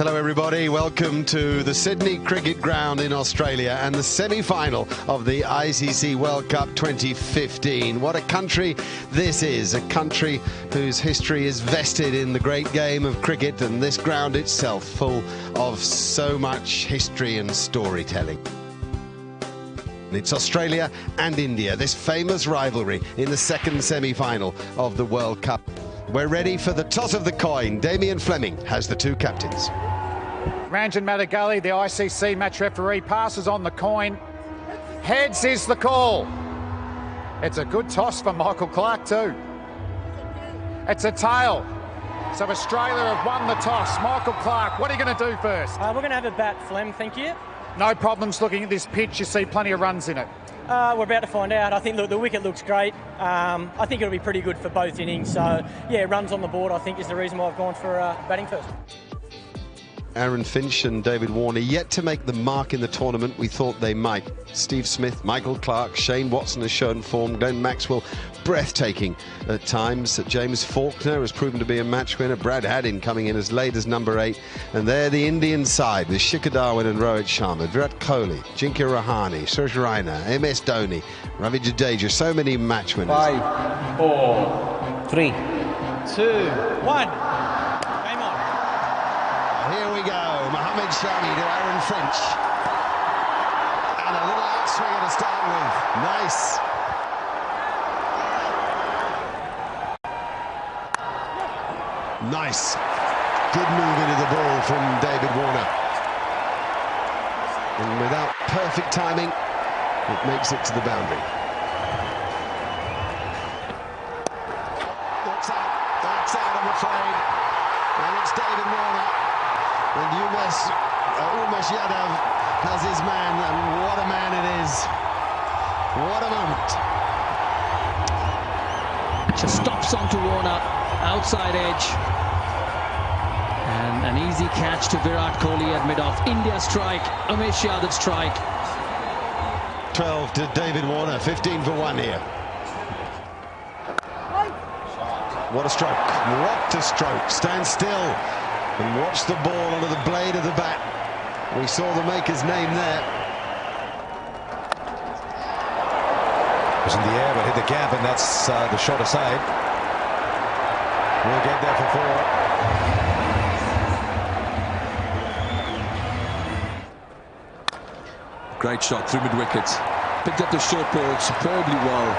Hello everybody, welcome to the Sydney Cricket Ground in Australia and the semi-final of the ICC World Cup 2015. What a country this is, a country whose history is vested in the great game of cricket, and this ground itself full of so much history and storytelling. It's Australia and India, this famous rivalry in the second semi-final of the World Cup. We're ready for the toss of the coin. Damien Fleming has the two captains. Ranjan Madagali, the ICC match referee, passes on the coin. Heads is the call. It's a good toss for Michael Clarke too. It's a tail. So Australia have won the toss. Michael Clarke, what are you going to do first? We're going to have a bat, Flem, thank you. No problems looking at this pitch. You see plenty of runs in it. We're about to find out. I think the wicket looks great. I think it'll be pretty good for both innings. So, yeah, runs on the board, I think, is the reason why I've gone for batting first. Aaron Finch and David Warner yet to make the mark in the tournament we thought they might. Steve Smith, Michael Clarke, Shane Watson has shown form, Glenn Maxwell breathtaking at times. James Faulkner has proven to be a match winner. Brad Haddin coming in as late as number 8. And there the Indian side with Shikhar Dhawan and Rohit Sharma, Virat Kohli, Ajinkya Rahane, Suresh Raina, Ms Dhoni, Ravi Jadeja, so many match winners. 5, 4, 3, 2, 1. Here we go, Mohammad Shami to Aaron Finch. And a little outswinger to start with. Nice. Nice. Good move into the ball from David Warner. And without perfect timing, it makes it to the boundary. That's out, I'm afraid. And it's David Warner. And Umesh Yadav has his man, and what a man it is. What a moment. Just stops onto Warner, outside edge. And an easy catch to Virat Kohli at mid-off. India strike, Umesh Yadav strike. 12 to David Warner, 15 for 1 here. What a stroke, what a stroke. Stand still and watch the ball onto the blade of the bat. We saw the maker's name there. It was in the air but hit the gap, and that's the shot aside. We'll get there for 4. Great shot through mid-wicket. Picked up the short ball superbly well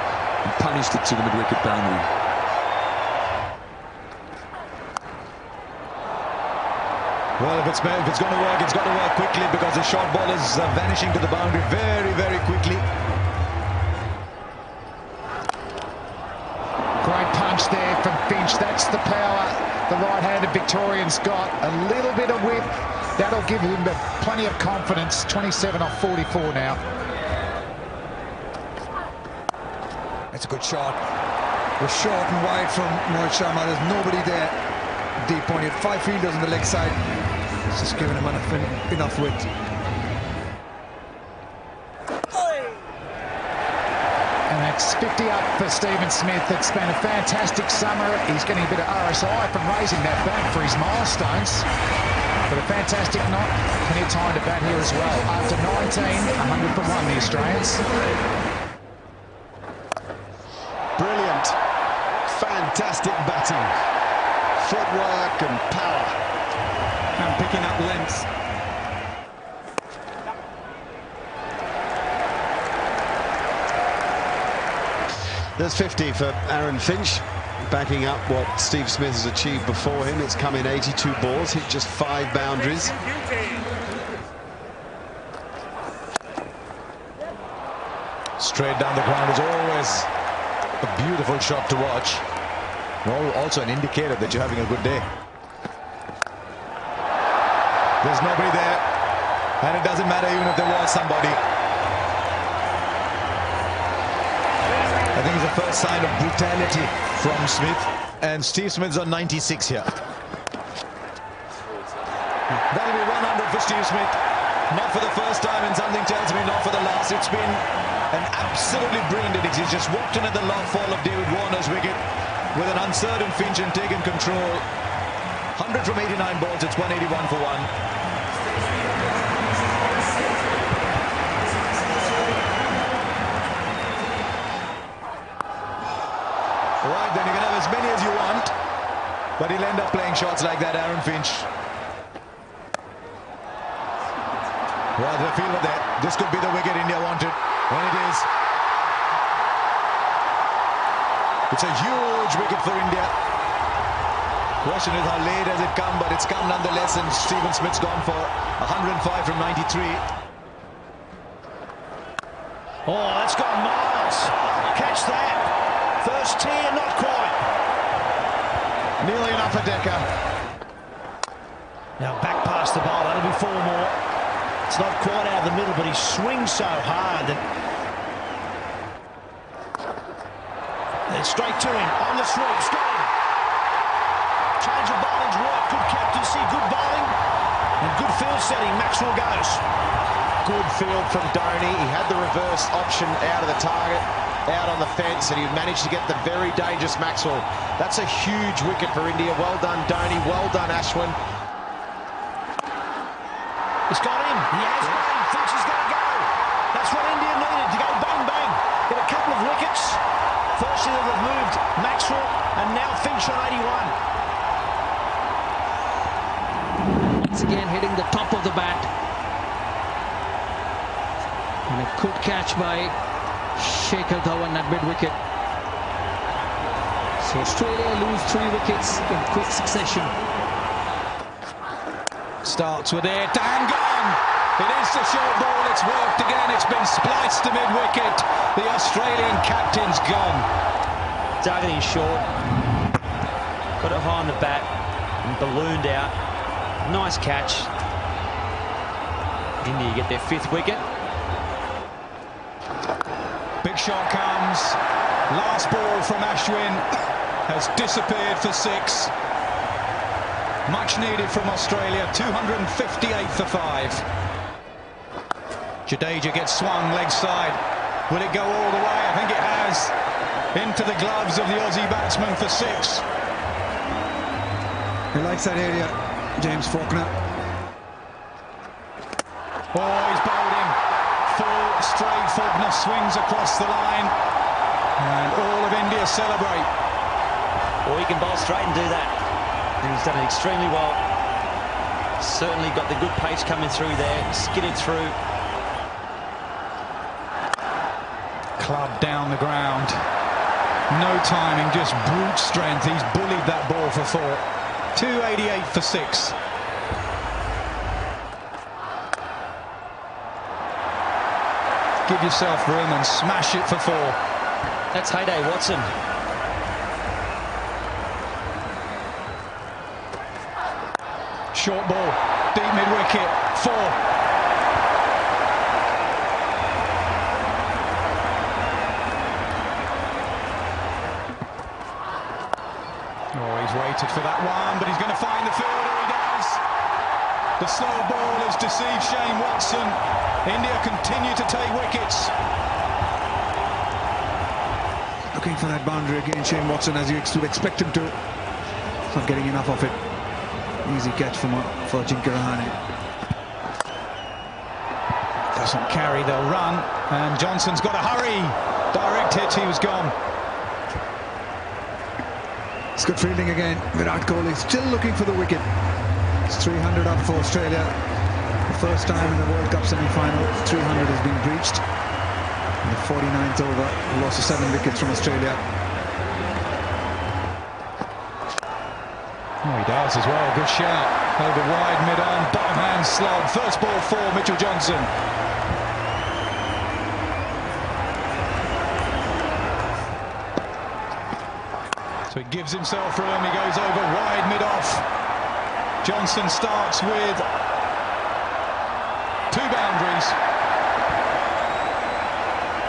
and punished it to the mid-wicket boundary. Well, if it's going to work, it's got to work quickly, because the short ball is vanishing to the boundary very, very quickly. Great punch there from Finch. That's the power the right-handed Victorian's got. A little bit of whip. That'll give him plenty of confidence. 27 off 44 now. That's a good shot. We're short and wide from Rohit Sharma. There's nobody there. Deep point. He had 5 fielders on the leg side. It's just giving him enough width. And that's 50 up for Stephen Smith. It's been a fantastic summer. He's getting a bit of RSI from raising that bat for his milestones. But a fantastic knock. Plenty of time to bat here as well. After 19, 100 for 1, the Australians. Brilliant. Fantastic batting. Footwork and power. And picking up length. There's 50 for Aaron Finch, backing up what Steve Smith has achieved before him. It's come in 82 balls, hit just 5 boundaries. Straight down the ground is always a beautiful shot to watch. Also an indicator that you're having a good day. There's nobody there, and it doesn't matter even if there was somebody. I think it's the first sign of brutality from Smith, and Steve Smith's on 96 here. That'll be 100 for Steve Smith. Not for the first time, and something tells me not for the last. It's been an absolutely brilliant innings. He's just walked in at the long fall of David Warner's wicket with an uncertain Finch and taken control. 100 from 89 balls. It's 181 for 1. Right, then you can have as many as you want, but he'll end up playing shots like that, Aaron Finch. Well, the fielder there. This could be the wicket India wanted, and it is. It's a huge wicket for India. Question is how late has it come, but it's come nonetheless, and Stephen Smith's gone for 105 from 93. Oh, that's gone miles. Catch that. First tier, not quite. Nearly an upper decker. Now back past the bowl, that'll be 4 more. It's not quite out of the middle, but he swings so hard that... Then straight to him, on the sweeps, got him. Change of bowling's work, good captaincy, good bowling, and good field setting. Maxwell goes. Good field from Dhoni. He had the reverse option out of the target, out on the fence, and he managed to get the very dangerous Maxwell. That's a huge wicket for India. Well done, Dhoni. Well done, Ashwin. He's got him. He has him. Thinks he's going to go. That's what India needed, to go bang, bang. Get a couple of wickets. Firstly, they've moved Maxwell, and now Finch on 81. Once again, hitting the top of the bat. And a good catch by Shikhar Dhawan at mid-wicket. So Australia lose 3 wickets in quick succession. Starts with it, and gone! It is the short ball, it's worked again, it's been spliced to mid-wicket. The Australian captain's gone. Targeting short, got it high on the bat, and ballooned out. Nice catch. India get their 5th wicket. Big shot comes. Last ball from Ashwin has disappeared for 6. Much needed from Australia, 258 for 5. Jadeja gets swung leg side. Will it go all the way? I think it has. Into the gloves of the Aussie batsman for 6. He likes that area, James Faulkner. Oh, he's bowled him. Full straight. Faulkner swings across the line. And all of India celebrate. Or he can bowl straight and do that. And he's done it extremely well. Certainly got the good pace coming through there. Skidded through. Club down the ground. No timing, just brute strength. He's bullied that ball for 4. 288 for 6. Give yourself room and smash it for 4. That's Heyday Watson. Short ball, deep mid-wicket, 4. Oh, he's waited for that one, but he's going to find the fielder. He does. The slow ball has deceived Shane Watson. India continue to take wickets. Looking for that boundary again, Shane Watson, as you would expect him to. Not getting enough of it. Easy catch for Ajinkya Rahane. Doesn't carry, they'll run. And Johnson's got to hurry. Direct hit, he was gone. It's good fielding again. Virat Kohli still looking for the wicket. It's 300 up for Australia. The first time in the World Cup semi-final, 300 has been breached. In the 49th over, loss of 7 wickets from Australia. Oh, he does as well. Good shout. Over wide, mid-on, bottom hand slog. First ball for Mitchell Johnson. So he gives himself room. He goes over wide, mid-off. Johnson starts with 2 boundaries.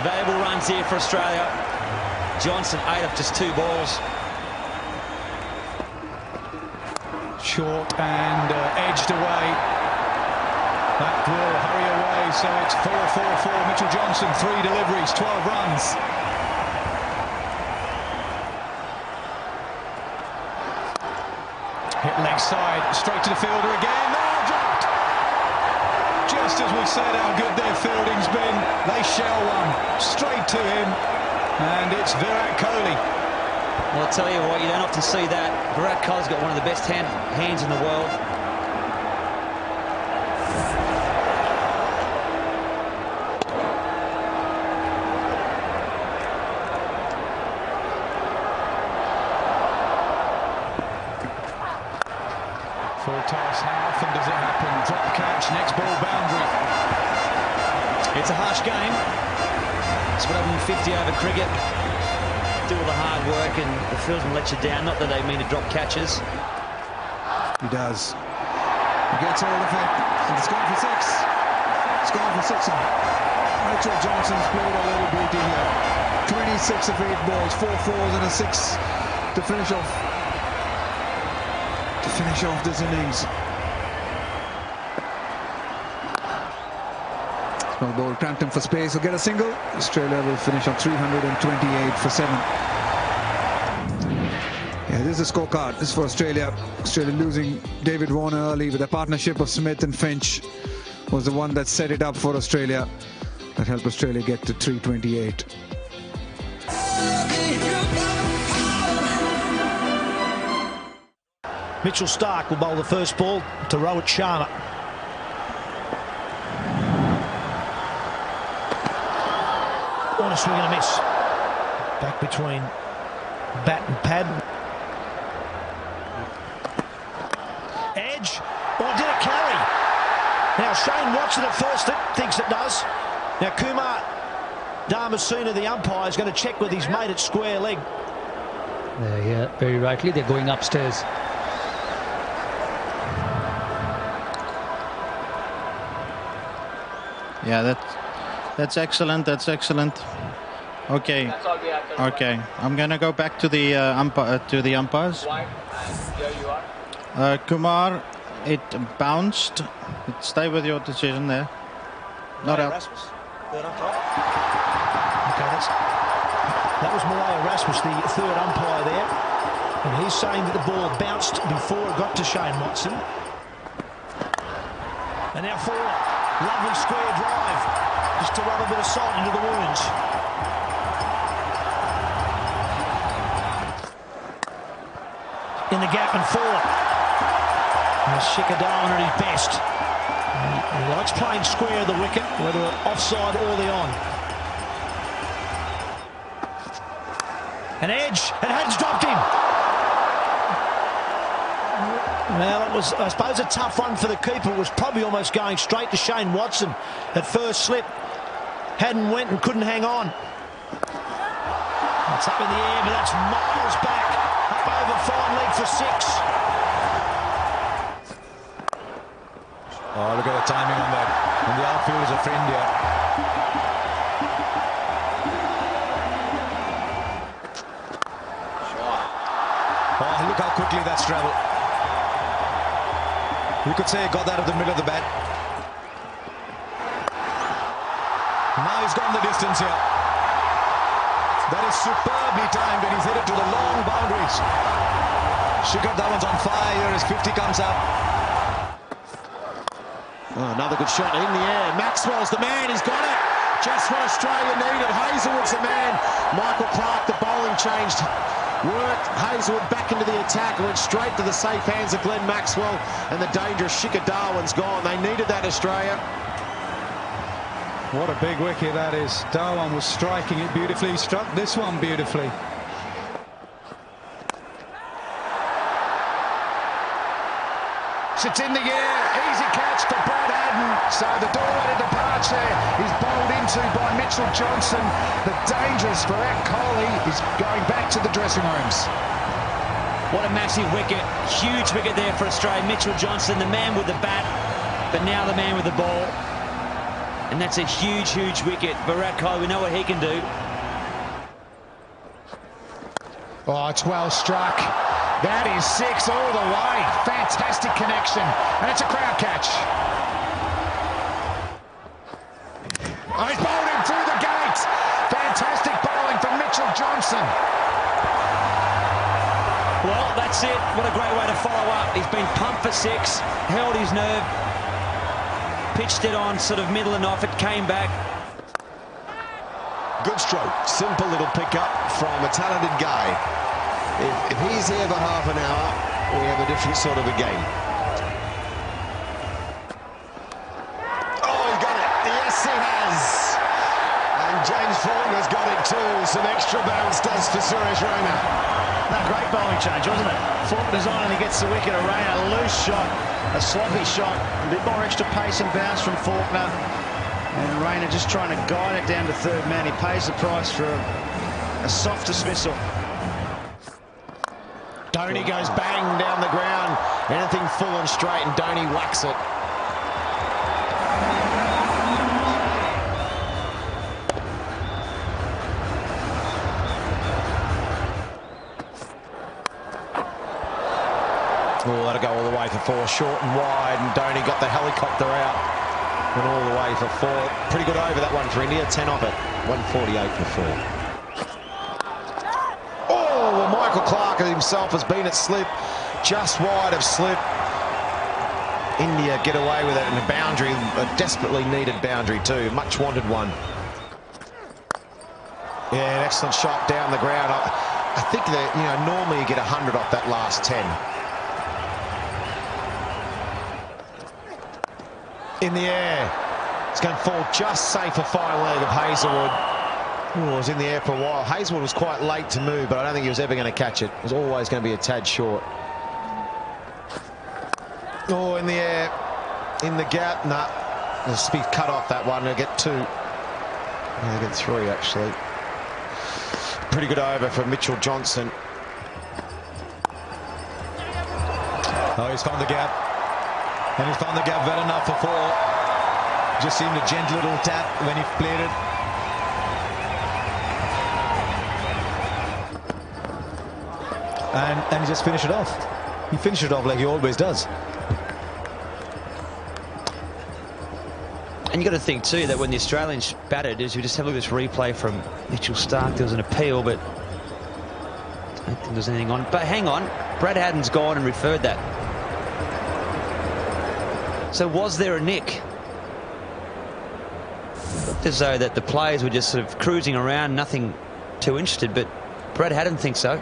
Valuable runs here for Australia. Johnson 8 off just 2 balls. Short and edged away. That will hurry away, so it's 4-4-4. Mitchell Johnson, 3 deliveries, 12 runs. Hit leg side, straight to the fielder again. Oh, dropped! Just as we said how good their fielding's been, they shell one straight to him, and it's Virat Kohli. Well, I'll tell you what, you don't often see that. Virat Kohli's got one of the best hands in the world. Full toss, how often does it happen? Drop catch, next ball boundary. It's a harsh game. It's what happened in 50 over cricket. Do all the hard work and the fieldsman let you down. Not that they mean to drop catches. He does. He gets hold of it. And it's gone for six. It's gone for six. Mitchell Johnson's played a little beauty here. 26 of 8 balls, 4 fours and a 6 to finish off. This innings. Small ball cramped him for space. He'll get a single. Australia will finish on 328 for 7. Yeah, this is a scorecard. This is for Australia. Australia losing David Warner early with a partnership of Smith and Finch was the one that set it up for Australia. That helped Australia get to 328. Mitchell Starc will bowl the first ball to Rohit Sharma. On a swing and a miss. Back between bat and pad. Edge. Or did it carry? Now Shane Watson at first thinks it does. Now Kumar Dharmasena, the umpire, is going to check with his mate at square leg. Yeah, very rightly. They're going upstairs. Yeah, that's excellent. That's excellent. Okay. Okay. I'm gonna go back to the umpires. Kumar, it bounced. Stay with your decision there. Not out. Okay, that was Malaya Rasmus, the third umpire there, and he's saying that the ball bounced before it got to Shane Watson. And now forward. Lovely square drive, just to rub a bit of salt into the wounds. In the gap and forward. Shikhar Dhawan at his best. He likes playing square of the wicket, whether offside or the on. An edge, and Had's dropped him. Well, it was, I suppose, a tough one for the keeper. It was probably almost going straight to Shane Watson at first slip. Hadden went and couldn't hang on. It's up in the air, but that's miles back. Up over fine leg for 6. Oh, look at the timing on that. And the outfield is for India. Oh, look how quickly that's travelled. You could say he got that at the middle of the bat. Now he's gone the distance here. That is superbly timed, and he's hit it to the long boundaries. Shikhar Dhawan's on fire as 50 comes up. Oh, another good shot in the air. Maxwell's the man. He's got it. Just what Australia needed. Hazelwood's the man. Michael Clark, the bowling changed. Worked Hazelwood back into the attack, went straight to the safe hands of Glenn Maxwell, and the dangerous Shikhar Dhawan's gone. They needed that, Australia. What a big wicket that is. Dhawan was striking it beautifully. He struck this one beautifully. It's in the air. Easy catch for Brad Hadden. So the doorway to departure is bowled into by Mitchell Johnson. The dangerous Virat Kohli is going back to the dressing rooms. What a massive wicket. Huge wicket there for Australia. Mitchell Johnson, the man with the bat, but now the man with the ball. And that's a huge, huge wicket. Virat Kohli, we know what he can do. Oh, it's well struck. That is 6 all the way. Fantastic connection. And it's a crowd catch. Oh, he's bowled him through the gates. Fantastic bowling from Mitchell Johnson. Well, that's it. What a great way to follow up. He's been pumped for 6, held his nerve, pitched it on sort of middle and off. It came back. Good stroke. Simple little pickup from a talented guy. If he's here for half an hour, we have a different sort of a game. Oh, he's got it. Yes, he has. And James Faulkner's got it too. Some extra bounce does for Suresh Raina. No, great bowling change, wasn't it? Faulkner's on and he gets the wicket. A Raina, loose shot, a sloppy shot, a bit more extra pace and bounce from Faulkner. And Raina just trying to guide it down to third man. He pays the price for a soft dismissal. Dhoni goes bang down the ground. Anything full and straight, and Dhoni whacks it. Oh, that'll go all the way for 4, short and wide, and Dhoni got the helicopter out. Went all the way for 4. Pretty good over that one for India. 10 off it. 148 for 4. Oh, well, Michael Clark himself has been at slip, just wide of slip. India get away with it, and a boundary, a desperately needed boundary too. Much wanted one. Yeah, an excellent shot down the ground. I think that, you know, normally you get 100 off that last 10. In the air. It's going to fall just safe for fine leg of Hazlewood. Oh, it was in the air for a while. Hazlewood was quite late to move, but I don't think he was ever going to catch it. It was always going to be a tad short. Oh, in the air. In the gap. Nah. There's speed cut off that one. They'll get 2. They'll get 3, actually. Pretty good over for Mitchell Johnson. Oh, he's found the gap. And he found the gap well enough for 4. Just seemed a gentle little tap when he played it. And he just finished it off. He finished it off like he always does. And you got to think too that when the Australians batted, as we just have a look at this replay from Mitchell Starc, there was an appeal, but I don't think there's anything on. But hang on, Brad Haddin's gone and referred that. So was there a nick? As though that the players were just sort of cruising around, nothing too interested, but Brad Haddin thinks so.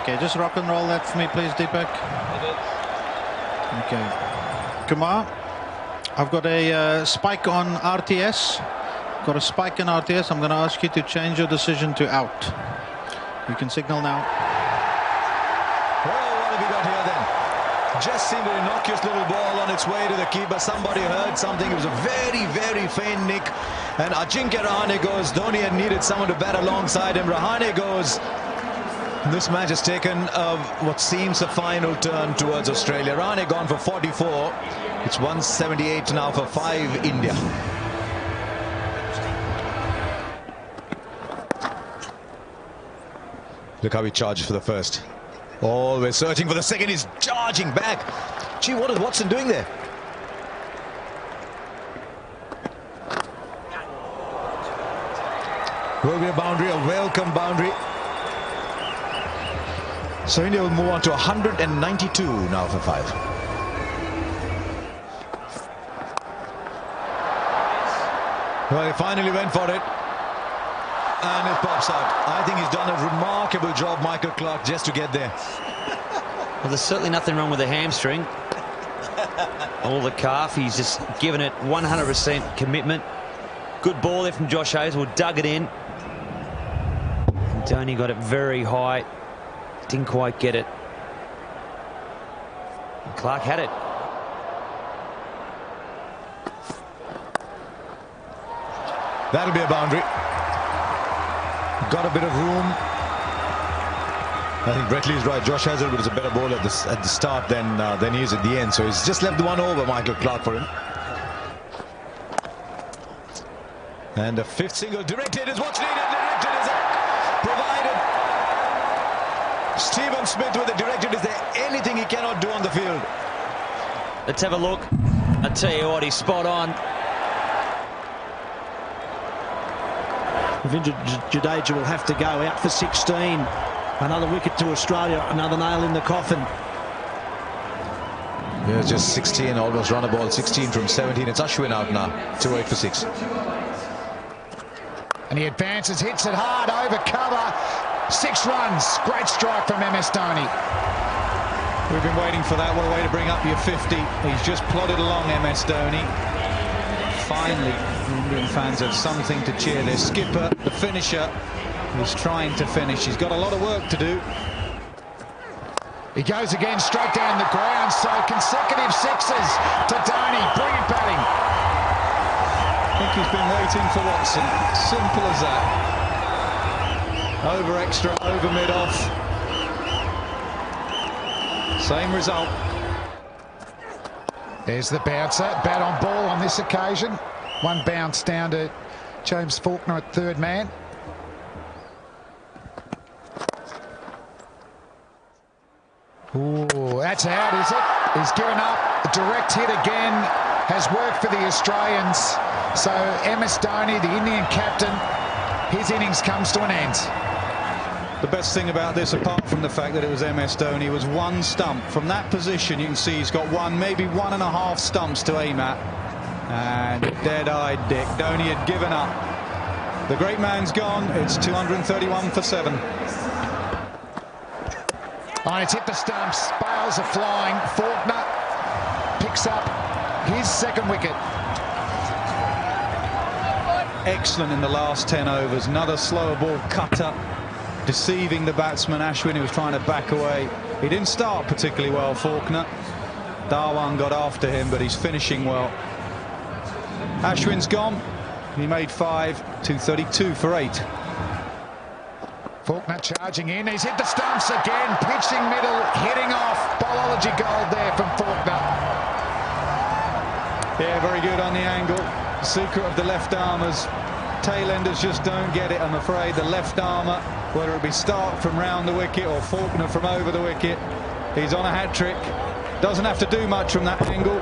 Okay, just rock and roll that for me, please, Deepak. Okay. Kumar, I've got a spike on RTS. Got a spike in RTS. I'm going to ask you to change your decision to out. You can signal now. Well, what have we got here then? Just seemed an innocuous little ball on its way to the keeper. Somebody heard something. It was a very, very faint nick. And Ajinkya Rahane goes. Dhoni had needed someone to bat alongside him. Rahane goes. This match has taken what seems a final turn towards Australia. Rahane gone for 44. It's 178 now for 5 India. Look how he charges for the first. Always searching for the second. He's charging back. Gee, what is Watson doing there? Will be a boundary, a welcome boundary. So India will move on to 192 now for 5. Well, he finally went for it. And it pops out. I think he's done a remarkable job, Michael Clark, just to get there. Well, there's certainly nothing wrong with the hamstring. Or the calf. He's just given it 100% commitment. Good ball there from Josh Hazlewood. Dug it in. And Dhoni got it very high. Didn't quite get it. And Clark had it. That'll be a boundary. Got a bit of room. I think Bretley is right. Josh Hazlewood was a better bowler at the start than he is at the end. So he's just left the one over, Michael Clark, for him. And the 5th single directed is what's needed. Directed is provided. Stephen Smith with the directed. Is there anything he cannot do on the field? Let's have a look. I tell you what, he's spot on. Ravindra Jadeja will have to go out for 16. Another wicket to Australia, another nail in the coffin. Yeah, just 16, almost run a ball, 16 from 17. It's Ashwin out now, 2 8 for 6. And he advances, hits it hard, over cover. 6 runs, great strike from Ms Dhoni. We've been waiting for that. What a way to bring up your 50. He's just plodded along, Ms Dhoni. Finally, Indian fans have something to cheer. Their skipper, the finisher, is trying to finish. He's got a lot of work to do. He goes again, straight down the ground. So consecutive sixes to Dhoni. Brilliant batting. I think he's been waiting for Watson. Simple as that. Over extra, over mid-off. Same result. There's the bouncer. Bat on ball on this occasion. One bounce down to James Faulkner at third man. Ooh, that's out, is it? He's given up. A direct hit again has worked for the Australians. So Ms Dhoni, the Indian captain, his innings comes to an end. The best thing about this, apart from the fact that it was Ms Dhoni, was one stump. From that position, you can see he's got one, maybe 1.5 stumps to aim at. And dead-eyed Dick. Dhoni had given up. The great man's gone. It's 231 for 7. Oh, it's hit the stumps. Bales are flying. Faulkner picks up his second wicket. Excellent in the last 10 overs. Another slower ball cutter, deceiving the batsman Ashwin, who was trying to back away. He didn't start particularly well, Faulkner. Dhawan got after him, but he's finishing well. Ashwin's gone. He made 5, 232 for 8. Faulkner charging in. He's hit the stumps again. Pitching middle, hitting off. Bowlology gold there from Faulkner. Yeah, very good on the angle. The secret of the left armers. Tailenders just don't get it, I'm afraid. The left armour, whether it be Stark from round the wicket or Faulkner from over the wicket, he's on a hat-trick. Doesn't have to do much from that angle.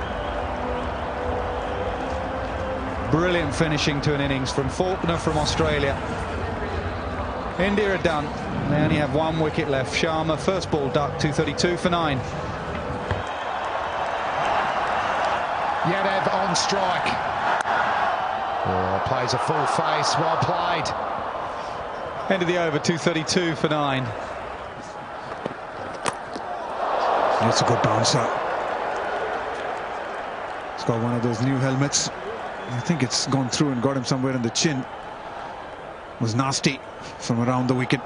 Brilliant finishing to an innings from Faulkner from Australia. India are done. They only have 1 wicket left. Sharma, first ball duck, 232 for 9. Yadav on strike. Oh, plays a full face. Well played. End of the over, 232 for 9. That's a good bouncer. He's got one of those new helmets. I think it's gone through and got him somewhere in the chin. It was nasty from around the wicket.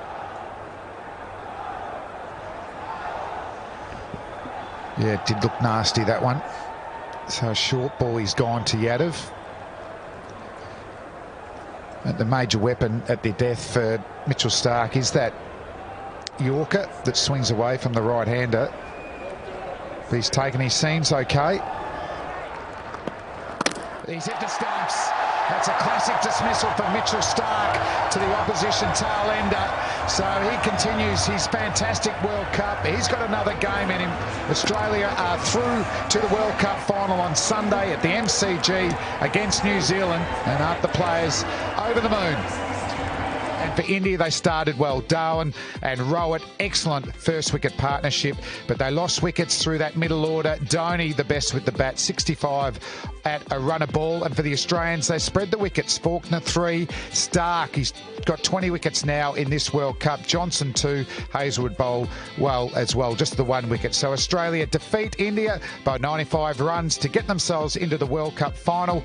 Yeah, it did look nasty, that one. So short ball, he's gone to Yadav. And the major weapon at their death for Mitchell Stark is that Yorker that swings away from the right-hander. But he's taken his seams okay. He's hit the stumps. That's a classic dismissal from Mitchell Stark to the opposition tail ender. So he continues his fantastic World Cup. He's got another game in him. Australia are through to the World Cup final on Sunday at the MCG against New Zealand, and aren't the players over the moon? And for India, they started well. Dhawan and Rowett, excellent first wicket partnership, but they lost wickets through that middle order. Dhoni, the best with the bat, 65 at a run a ball. And for the Australians, they spread the wickets. Faulkner 3, Stark, he's got 20 wickets now in this World Cup. Johnson 2, Hazelwood bowl well as well, just the 1 wicket. So Australia defeat India by 95 runs to get themselves into the World Cup final.